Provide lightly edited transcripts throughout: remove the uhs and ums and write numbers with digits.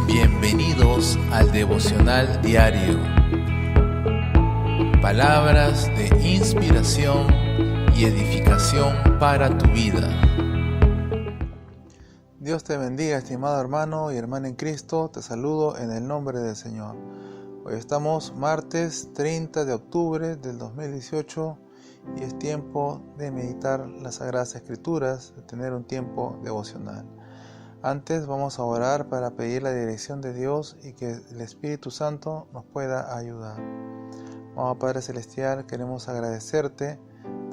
Bienvenidos al devocional diario. Palabras de inspiración y edificación para tu vida. Dios te bendiga, estimado hermano y hermana en Cristo. Te saludo en el nombre del Señor. Hoy estamos martes 30 de octubre del 2018 y es tiempo de meditar las Sagradas Escrituras, de tener un tiempo devocional. Antes vamos a orar para pedir la dirección de Dios y que el Espíritu Santo nos pueda ayudar. Amado Padre Celestial, queremos agradecerte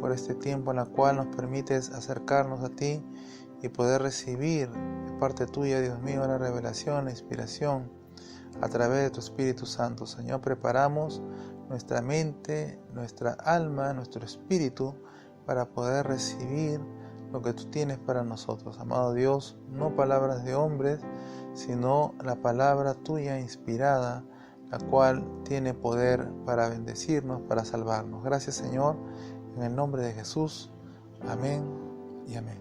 por este tiempo en el cual nos permites acercarnos a ti y poder recibir de parte tuya, Dios mío, la revelación, la inspiración a través de tu Espíritu Santo. Señor, preparamos nuestra mente, nuestra alma, nuestro espíritu para poder recibir lo que tú tienes para nosotros. Amado Dios, no palabras de hombres, sino la palabra tuya inspirada, la cual tiene poder para bendecirnos, para salvarnos. Gracias, Señor, en el nombre de Jesús. Amén y amén.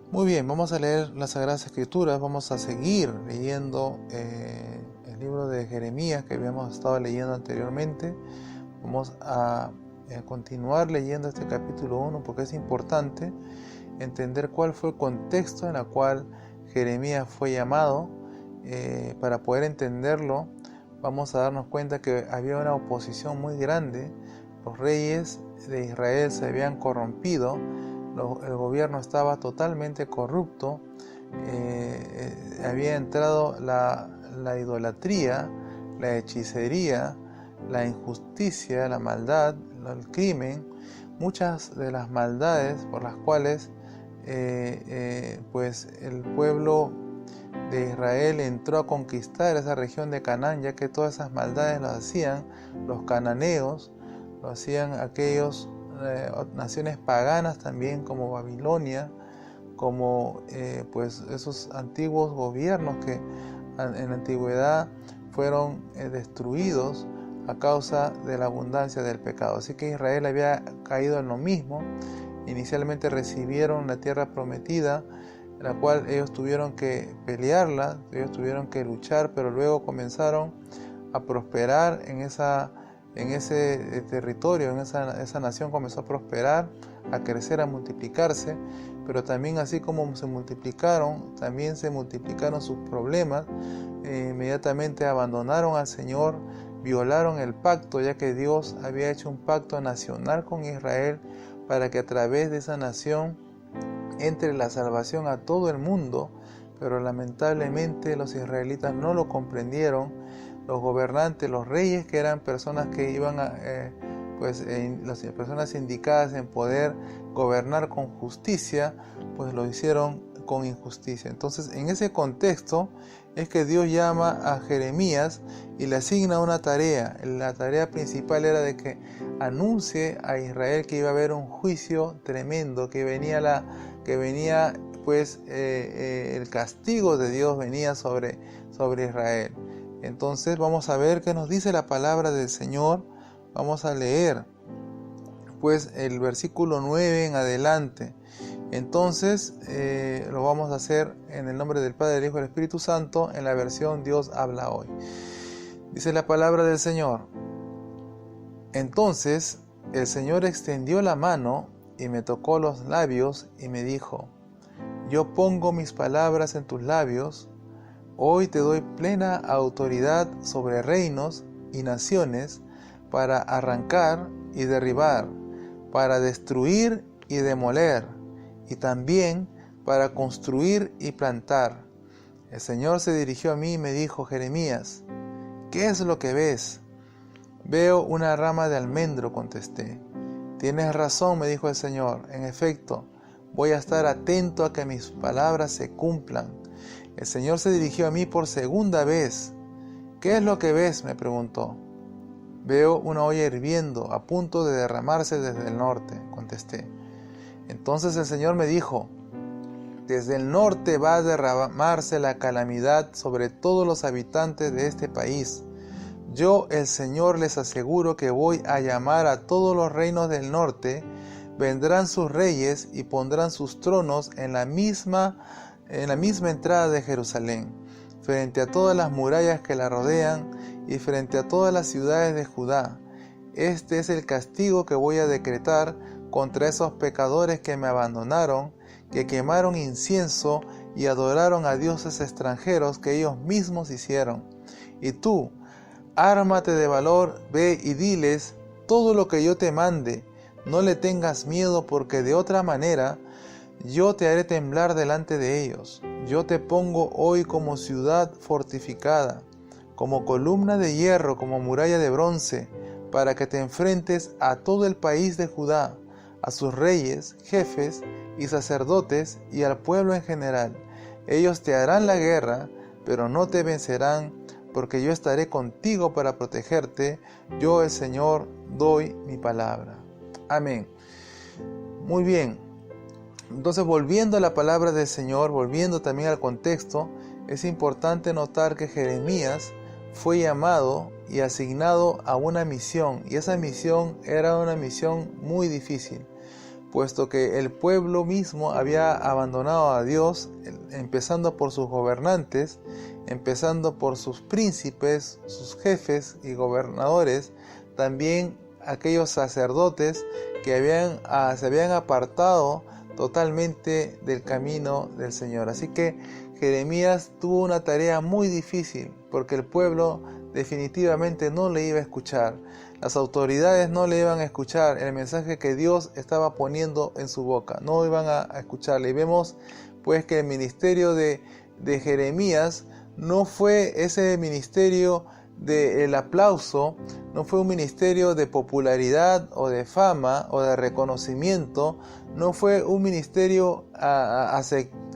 Muy bien, vamos a leer las Sagradas Escrituras. Vamos a seguir leyendo el libro de Jeremías que habíamos estado leyendo anteriormente. Vamos a continuar leyendo este capítulo 1 porque es importante entender cuál fue el contexto en el cual Jeremías fue llamado. Para poder entenderlo, vamos a darnos cuenta que había una oposición muy grande. Los reyes de Israel se habían corrompido, el gobierno estaba totalmente corrupto, había entrado la idolatría, la hechicería, la injusticia, la maldad, el crimen, muchas de las maldades por las cuales pues el pueblo de Israel entró a conquistar esa región de Canaán, ya que todas esas maldades las hacían los cananeos, lo hacían aquellos naciones paganas también como Babilonia, como pues esos antiguos gobiernos que en la antigüedad fueron destruidos a causa de la abundancia del pecado. Así que Israel había caído en lo mismo. Inicialmente recibieron la tierra prometida, la cual ellos tuvieron que pelearla, ellos tuvieron que luchar, pero luego comenzaron a prosperar en ese territorio, esa nación comenzó a prosperar, a crecer, a multiplicarse, pero también así como se multiplicaron, también se multiplicaron sus problemas. Inmediatamente abandonaron al Señor, violaron el pacto, ya que Dios había hecho un pacto nacional con Israel para que a través de esa nación entre la salvación a todo el mundo, pero lamentablemente los israelitas no lo comprendieron. Los gobernantes, los reyes, que eran personas que iban las personas indicadas en poder gobernar con justicia, pues lo hicieron con injusticia. Entonces, en ese contexto es que Dios llama a Jeremías y le asigna una tarea. La tarea principal era de que anuncie a Israel que iba a haber un juicio tremendo, que venía el castigo de Dios venía sobre Israel. Entonces vamos a ver qué nos dice la palabra del Señor. Vamos a leer pues el versículo 9 en adelante. Entonces lo vamos a hacer en el nombre del Padre, del Hijo y del Espíritu Santo, en la versión Dios habla hoy. Dice la palabra del Señor: Entonces el Señor extendió la mano y me tocó los labios y me dijo: Yo pongo mis palabras en tus labios. Hoy te doy plena autoridad sobre reinos y naciones para arrancar y derribar, para destruir y demoler, y también para construir y plantar. El Señor se dirigió a mí y me dijo: Jeremías, ¿qué es lo que ves? Veo una rama de almendro, contesté. Tienes razón, me dijo el Señor. En efecto, voy a estar atento a que mis palabras se cumplan. El Señor se dirigió a mí por segunda vez. ¿Qué es lo que ves?, me preguntó. Veo una olla hirviendo, a punto de derramarse desde el norte, contesté. Entonces el Señor me dijo: Desde el norte va a derramarse la calamidad sobre todos los habitantes de este país. Yo, el Señor, les aseguro que voy a llamar a todos los reinos del norte, vendrán sus reyes y pondrán sus tronos en la misma entrada de Jerusalén. frente a todas las murallas que la rodean y frente a todas las ciudades de Judá. Este es el castigo que voy a decretar contra esos pecadores que me abandonaron, que quemaron incienso y adoraron a dioses extranjeros que ellos mismos hicieron. Y tú, ármate de valor, ve y diles todo lo que yo te mande. No le tengas miedo, porque de otra manera yo te haré temblar delante de ellos. Yo te pongo hoy como ciudad fortificada, como columna de hierro, como muralla de bronce, para que te enfrentes a todo el país de Judá, a sus reyes, jefes y sacerdotes y al pueblo en general. Ellos te harán la guerra, pero no te vencerán, porque yo estaré contigo para protegerte. Yo, el Señor, doy mi palabra. Amén. Muy bien. Entonces, volviendo a la palabra del Señor, volviendo también al contexto, es importante notar que Jeremías fue llamado y asignado a una misión, y esa misión era una misión muy difícil, puesto que el pueblo mismo había abandonado a Dios, empezando por sus gobernantes, empezando por sus príncipes, sus jefes y gobernadores, también aquellos sacerdotes que se habían apartado totalmente del camino del Señor. Así que Jeremías tuvo una tarea muy difícil, porque el pueblo definitivamente no le iba a escuchar. Las autoridades no le iban a escuchar el mensaje que Dios estaba poniendo en su boca, no iban a escucharle. Y vemos pues que el ministerio de Jeremías no fue ese ministerio del aplauso, no fue un ministerio de popularidad o de fama o de reconocimiento, no fue un ministerio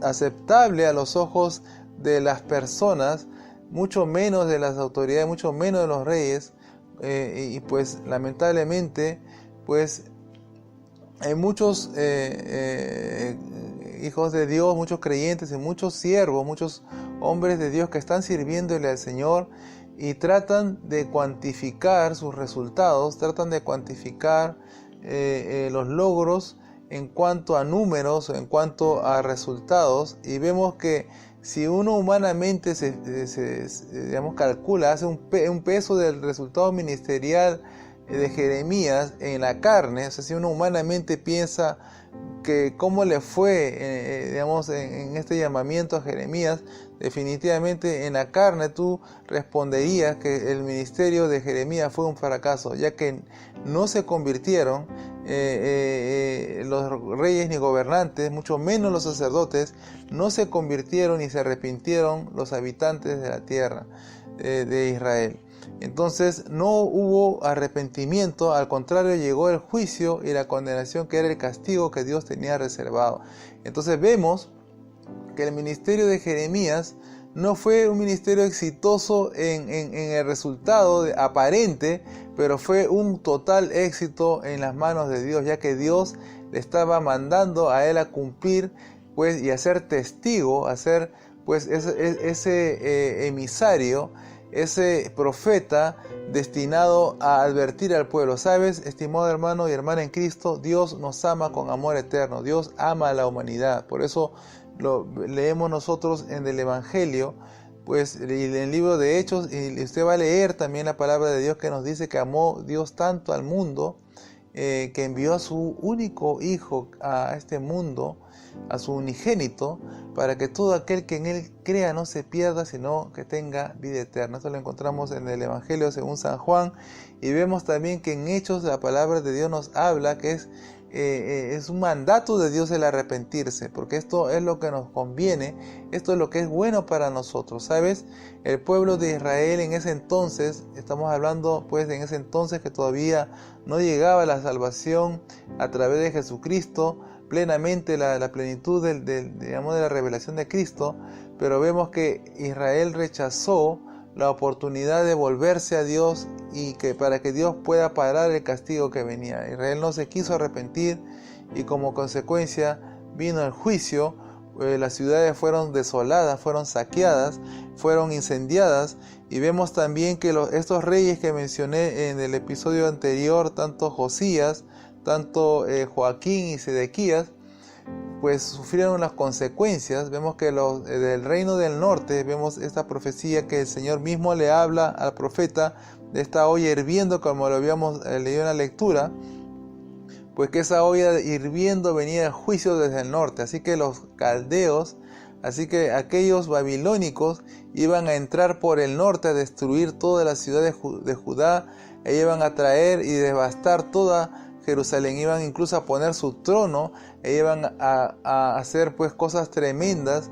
aceptable a los ojos de las personas, mucho menos de las autoridades, mucho menos de los reyes, y pues lamentablemente pues hay muchos hijos de Dios, muchos creyentes y muchos siervos, muchos hombres de Dios que están sirviéndole al Señor y tratan de cuantificar sus resultados, tratan de cuantificar los logros en cuanto a números, en cuanto a resultados, y vemos que si uno humanamente calcula, hace un peso del resultado ministerial de Jeremías en la carne, o sea, si uno humanamente piensa que cómo le fue en este llamamiento a Jeremías, definitivamente en la carne tú responderías que el ministerio de Jeremías fue un fracaso, ya que no se convirtieron los reyes ni gobernantes, mucho menos los sacerdotes, no se convirtieron ni se arrepintieron los habitantes de la tierra de Israel. Entonces no hubo arrepentimiento, al contrario llegó el juicio y la condenación, que era el castigo que Dios tenía reservado. Entonces vemos que el ministerio de Jeremías no fue un ministerio exitoso en el resultado aparente, pero fue un total éxito en las manos de Dios, ya que Dios le estaba mandando a él a cumplir pues, y a ser testigo, a ser pues, ese emisario, ese profeta destinado a advertir al pueblo. ¿Sabes, estimado hermano y hermana en Cristo? Dios nos ama con amor eterno. Dios ama a la humanidad. Por eso lo leemos nosotros en el Evangelio, pues en el libro de Hechos, y usted va a leer también la palabra de Dios que nos dice que amó Dios tanto al mundo, que envió a su único Hijo a este mundo, a su unigénito, para que todo aquel que en Él crea no se pierda, sino que tenga vida eterna. Esto lo encontramos en el Evangelio según San Juan, y vemos también que en Hechos la palabra de Dios nos habla que es un mandato de Dios el arrepentirse, porque esto es lo que nos conviene, esto es lo que es bueno para nosotros. ¿Sabes? El pueblo de Israel en ese entonces, estamos hablando pues en ese entonces que todavía no llegaba la salvación a través de Jesucristo, plenamente la plenitud de la revelación de Cristo, pero vemos que Israel rechazó la oportunidad de volverse a Dios y que para que Dios pueda parar el castigo que venía. Israel no se quiso arrepentir y como consecuencia vino el juicio. Las ciudades fueron desoladas, fueron saqueadas, fueron incendiadas, y vemos también que estos reyes que mencioné en el episodio anterior, tanto Josías, tanto Joaquín y Sedequías, pues sufrieron las consecuencias. Vemos que del reino del norte, vemos esta profecía que el Señor mismo le habla al profeta de esta olla hirviendo, como lo habíamos leído en la lectura, pues que esa olla hirviendo venía el juicio desde el norte. Así que los caldeos, así que aquellos babilónicos iban a entrar por el norte a destruir toda la ciudad de Judá, e iban a traer y devastar toda Jerusalén, iban incluso a poner su trono, e iban a hacer pues cosas tremendas,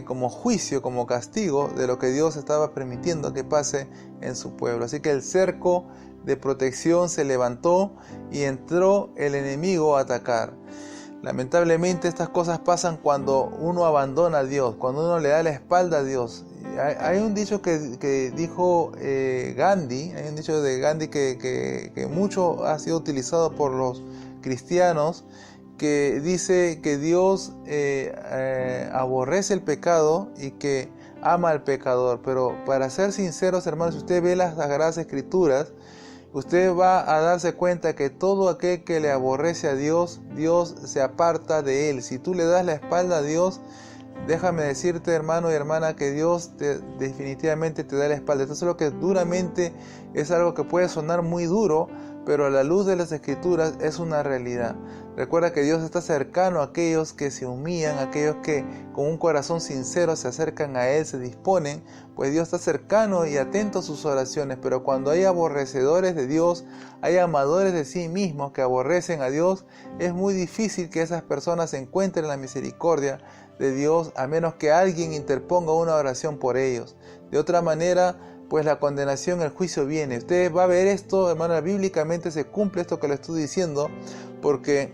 como juicio, como castigo de lo que Dios estaba permitiendo que pase en su pueblo. Así que el cerco de protección se levantó y entró el enemigo a atacar. Lamentablemente estas cosas pasan cuando uno abandona a Dios, cuando uno le da la espalda a Dios. Hay un dicho que dijo Gandhi, hay un dicho de Gandhi que mucho ha sido utilizado por los cristianos, que dice que Dios aborrece el pecado y que ama al pecador. Pero para ser sinceros, hermanos, si usted ve las Sagradas Escrituras, usted va a darse cuenta que todo aquel que le aborrece a Dios, Dios se aparta de él. Si tú le das la espalda a Dios, déjame decirte, hermano y hermana, que Dios definitivamente te da la espalda. Esto es lo que duramente es algo que puede sonar muy duro, pero a la luz de las Escrituras es una realidad. Recuerda que Dios está cercano a aquellos que se humillan, a aquellos que con un corazón sincero se acercan a Él, se disponen, pues Dios está cercano y atento a sus oraciones. Pero cuando hay aborrecedores de Dios, hay amadores de sí mismos que aborrecen a Dios, es muy difícil que esas personas encuentren la misericordia de Dios, a menos que alguien interponga una oración por ellos. De otra manera, pues la condenación, el juicio viene. Usted va a ver esto, hermano, bíblicamente se cumple esto que le estoy diciendo, porque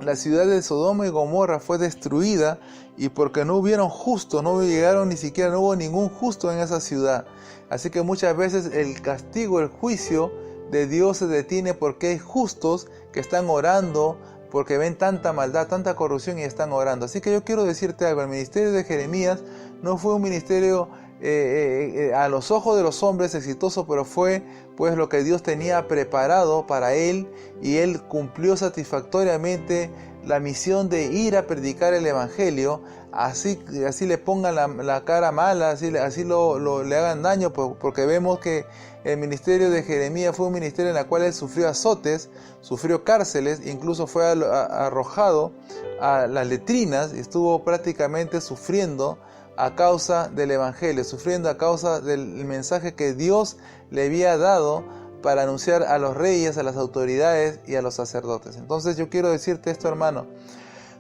la ciudad de Sodoma y Gomorra fue destruida y porque no hubieron justos, no hubo ningún justo en esa ciudad. Así que muchas veces el castigo, el juicio de Dios se detiene porque hay justos que están orando, porque ven tanta maldad, tanta corrupción y están orando. Así que yo quiero decirte algo, el ministerio de Jeremías no fue un ministerio a los ojos de los hombres exitoso, pero fue pues lo que Dios tenía preparado para él, y él cumplió satisfactoriamente la misión de ir a predicar el evangelio, así le pongan la cara mala, así le hagan daño, porque vemos que el ministerio de Jeremías fue un ministerio en el cual él sufrió azotes, sufrió cárceles, incluso fue arrojado a las letrinas y estuvo prácticamente sufriendo a causa del evangelio, sufriendo a causa del mensaje que Dios le había dado para anunciar a los reyes, a las autoridades y a los sacerdotes. Entonces yo quiero decirte esto, hermano.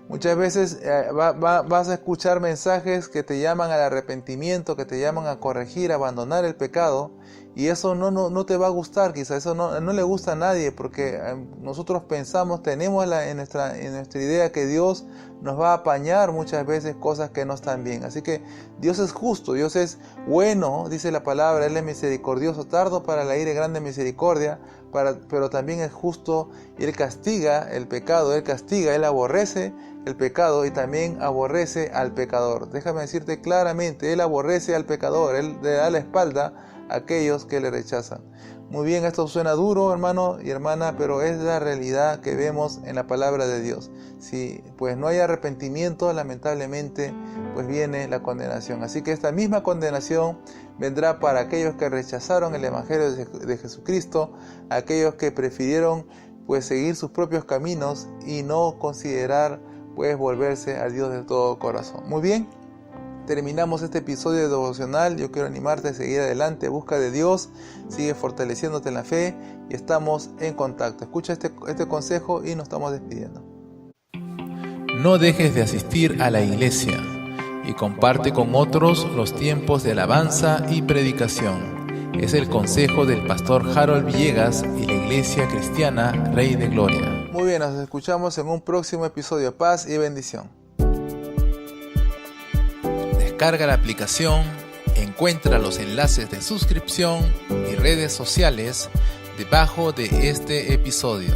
Muchas veces vas a escuchar mensajes que te llaman al arrepentimiento, que te llaman a corregir, a abandonar el pecado, y eso no te va a gustar, quizás eso no le gusta a nadie, porque nosotros pensamos, tenemos en nuestra idea que Dios nos va a apañar muchas veces cosas que no están bien. Así que Dios es justo, Dios es bueno, dice la palabra, Él es misericordioso, tardo para la ira y grande misericordia, pero también es justo, y Él castiga el pecado, Él aborrece el pecado y también aborrece al pecador. Déjame decirte claramente, Él aborrece al pecador, Él le da la espalda a aquellos que le rechazan. Muy bien, esto suena duro, hermano y hermana, pero es la realidad que vemos en la palabra de Dios. Si pues no hay arrepentimiento, lamentablemente pues viene la condenación. Así que esta misma condenación vendrá para aquellos que rechazaron el evangelio de Jesucristo, aquellos que prefirieron pues seguir sus propios caminos y no considerar pues volverse a Dios de todo corazón. Muy bien, terminamos este episodio de devocional. Yo quiero animarte a seguir adelante, busca de Dios, sigue fortaleciéndote en la fe y estamos en contacto. Escucha este consejo y nos estamos despidiendo. No dejes de asistir a la iglesia y comparte con otros los tiempos de alabanza y predicación. Es el consejo del pastor Harold Villegas y la Iglesia Cristiana Rey de Gloria. Muy bien, nos escuchamos en un próximo episodio. Paz y bendición. Descarga la aplicación, encuentra los enlaces de suscripción y redes sociales debajo de este episodio.